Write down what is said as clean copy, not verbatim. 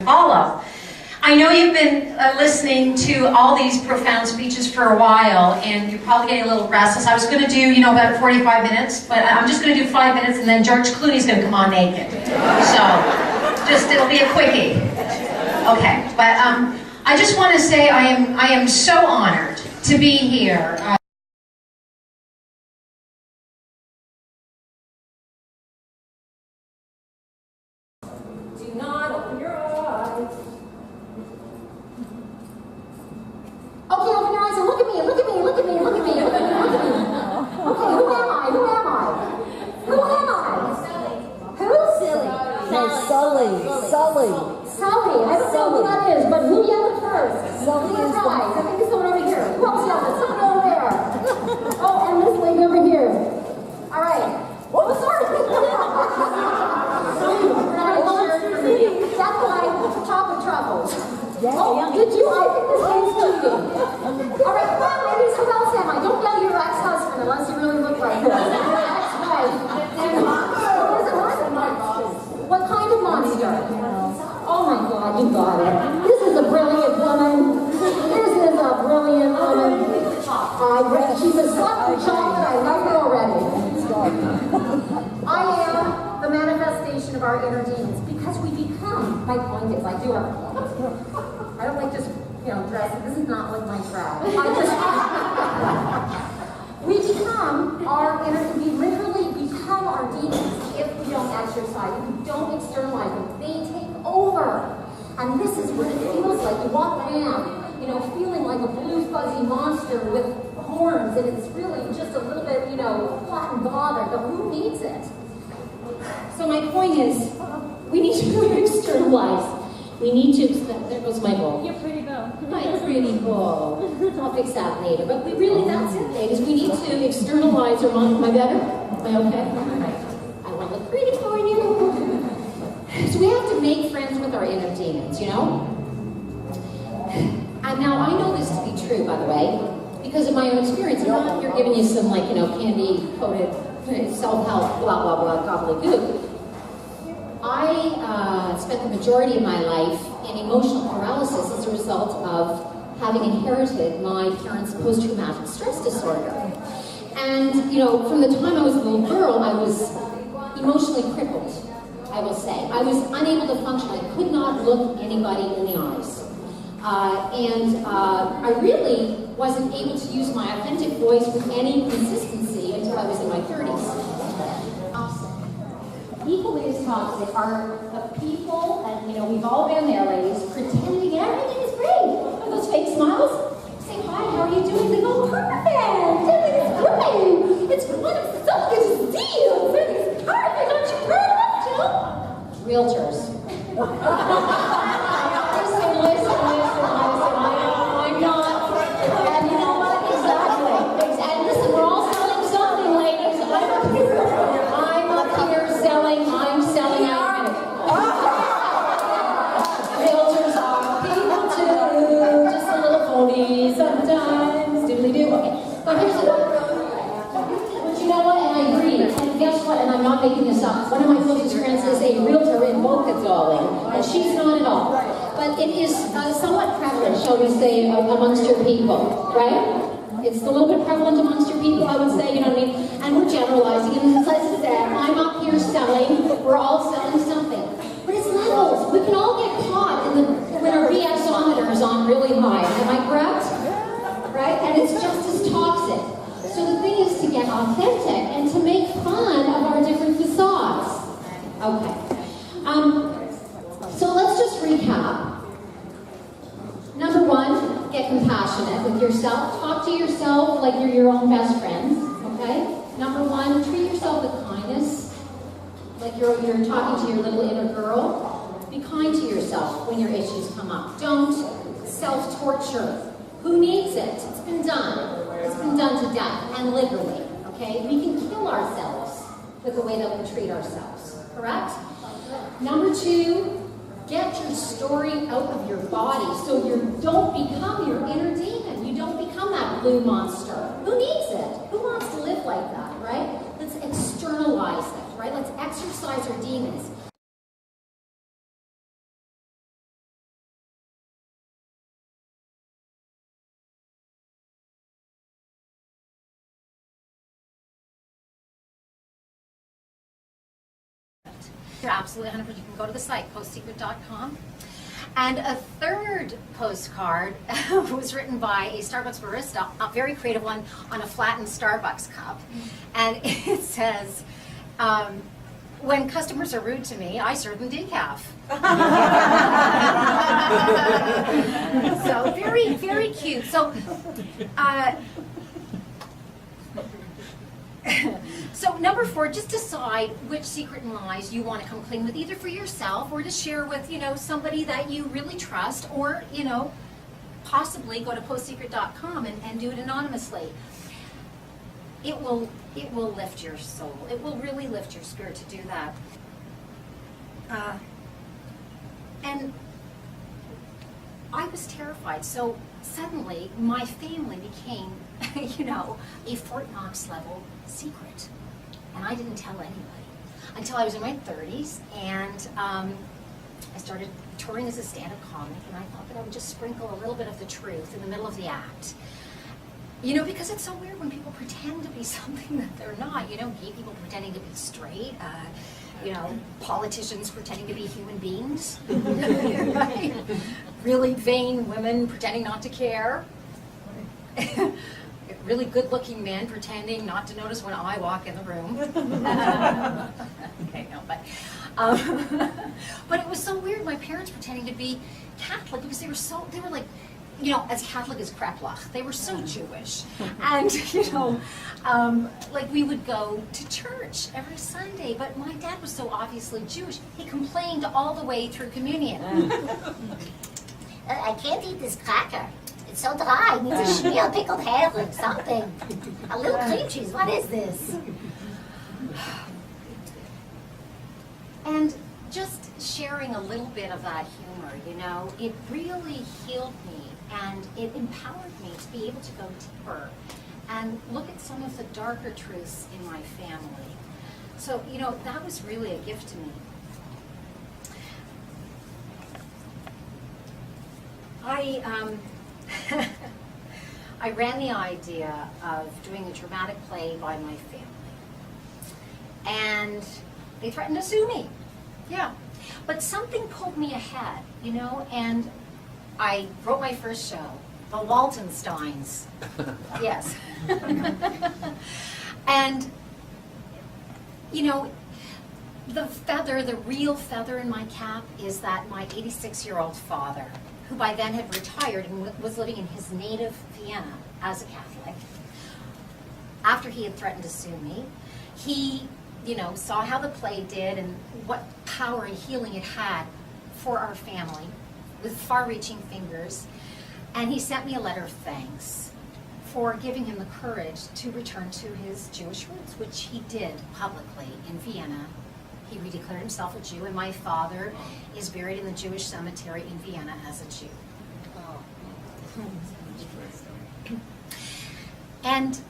Follow. I know you've been listening to all these profound speeches for a while, and you're probably getting a little restless. I was going to do, about 45 minutes, but I'm just going to do 5 minutes, and then George Clooney's going to come on naked. So, it'll be a quickie. Okay, but I just want to say I am so honored to be here. Do not open your eyes. Okay, open your eyes and look at me, look at me, look at me, look at me, look at me, look at me. Okay, who am I? Who am I? Who am I? Who? Silly. No, Sully. Sully. Sully. I don't know who that is, but who yelled first? Sully is the... I think it's someone over here. Who else yelled? Someone over there. Oh, and this lady over here. All right. Oh, sorry. That's why chocolate truffles. Yeah, oh, did you? I think this game's cheating. All right, come on, ladies. Who else am I? Don't yell your ex-husband unless you really look like him. Ex-wife. What kind of monster? Oh my God, you got it. This is a brilliant woman. This is a brilliant woman. She's a slut for chocolate. I love her already. I am the manifestation of our inner demons because we become, my point is, I don't like just, dressing. This is not like my drag. We become our inner, we literally become our demons if we don't exercise, if we don't externalize them. They take over. And this is what it feels like. You walk around, feeling like a blue fuzzy monster with horns, and it's really just a little bit, flat and bothered, but who needs it? So my point is, we need to externalize. We need to, there goes my bowl. Your pretty bow. My pretty bowl. I'll fix that later. But we really, that's it, ladies. We need to externalize our mind. Am I better? Am I okay? All right. I want to look pretty for you. So we have to make friends with our inner demons, And now I know this to be true, by the way, because of my own experience. I'm not here giving you some, candy-coated self-help, blah, blah, blah, gobbledygook. I spent the majority of my life in emotional paralysis as a result of having inherited my parents' post-traumatic stress disorder. And, from the time I was a little girl, I was emotionally crippled, I will say. I was unable to function. I could not look anybody in the eyes. I really wasn't able to use my authentic voice with any consistency until I was in my 30s. Equally as toxic are the people, and we've all been there, ladies, pretending everything is great. And those fake smiles, say, hi, how are you doing? They go, perfect, everything is great. It's wonderful, it's so good to see you. Everything's perfect, aren't you proud, Jill? Realtors. Listen, I'm not. And you know what? Exactly. And listen, we're all selling something, ladies. I'm up here selling. I'm selling out. Realtors are people too. Just a little phony sometimes. Doodly-doo. Okay. But here's the But you know what? And I agree. And guess what? And I'm not making this up. One of my closest friends is a realtor in Boca, darling. And she's not at all. But it is somewhat prevalent, shall we say, amongst your people, right? It's a little bit prevalent amongst your people, I would say, And we're generalizing, and as I said, I'm up here selling, we're all selling something. But it's levels. We can all get caught when our BS-ometer is on really high. Am I correct? Right? And it's just as toxic. So the thing is to get authentic and to make fun of our different facades. Okay. So let's just recap. Number one, get compassionate with yourself. Talk to yourself like you're your own best friend, okay? Number one, treat yourself with kindness, like you're talking to your little inner girl. Be kind to yourself when your issues come up. Don't self-torture. Who needs it? It's been done. It's been done to death, and literally, okay? We can kill ourselves with the way that we treat ourselves, correct? Number two, get your story out of your body so you don't become your inner demon. You don't become that blue monster. Who needs it? Who wants to live like that, right? Let's externalize it, right? Let's exercise our demons. You're absolutely 100%. You can go to the site, postsecret.com. And a third postcard was written by a Starbucks barista, a very creative one, on a flattened Starbucks cup. And it says, when customers are rude to me, I serve them decaf. So very, very cute. So, so number 4, just decide which secret and lies you want to come clean with, either for yourself or to share with, somebody that you really trust, or, possibly go to postsecret.com and do it anonymously. It will lift your soul. It will really lift your spirit to do that. And I was terrified. So suddenly my family became, a Fort Knox level secret. And I didn't tell anybody until I was in my 30s, and I started touring as a stand-up comic, and I thought that I would just sprinkle a little bit of the truth in the middle of the act. Because it's so weird when people pretend to be something that they're not. Gay people pretending to be straight, politicians pretending to be human beings, right? Really vain women pretending not to care. Really good-looking men pretending not to notice when I walk in the room. Okay, no, but it was so weird. My parents pretending to be Catholic because they were like, as Catholic as Kreplach. They were so Jewish. And, like we would go to church every Sunday, but my dad was so obviously Jewish. He complained all the way through communion. I can't eat this cracker. It's so dry. It needs a schmear, pickled herring, something. A little cream cheese. What is this? And just sharing a little bit of that humor, it really healed me, and it empowered me to be able to go deeper and look at some of the darker truths in my family. So, that was really a gift to me. I ran the idea of doing a dramatic play by my family, and they threatened to sue me. Yeah, but something pulled me ahead, and I wrote my first show, The Waltonsteins. Yes. And, the real feather in my cap is that my 86-year-old father, who by then had retired and was living in his native Vienna as a Catholic, after he had threatened to sue me, he, saw how the play did and what power and healing it had for our family with far-reaching fingers, and he sent me a letter of thanks for giving him the courage to return to his Jewish roots, which he did publicly in Vienna. He redeclared himself a Jew, and my father is buried in the Jewish cemetery in Vienna as a Jew. And